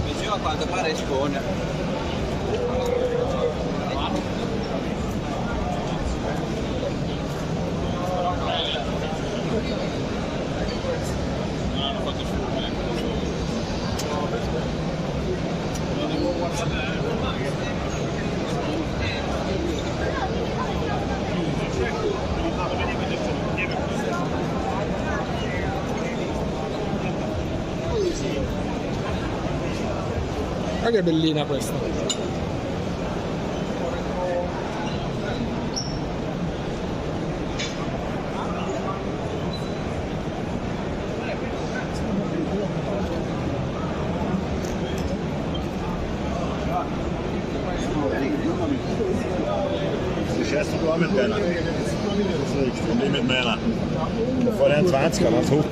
Vicino a quanto pare Scone. Ma che bellina questa. Das erste Tor mit deiner. Und ich mit meiner. Vor den 20er, das hoch.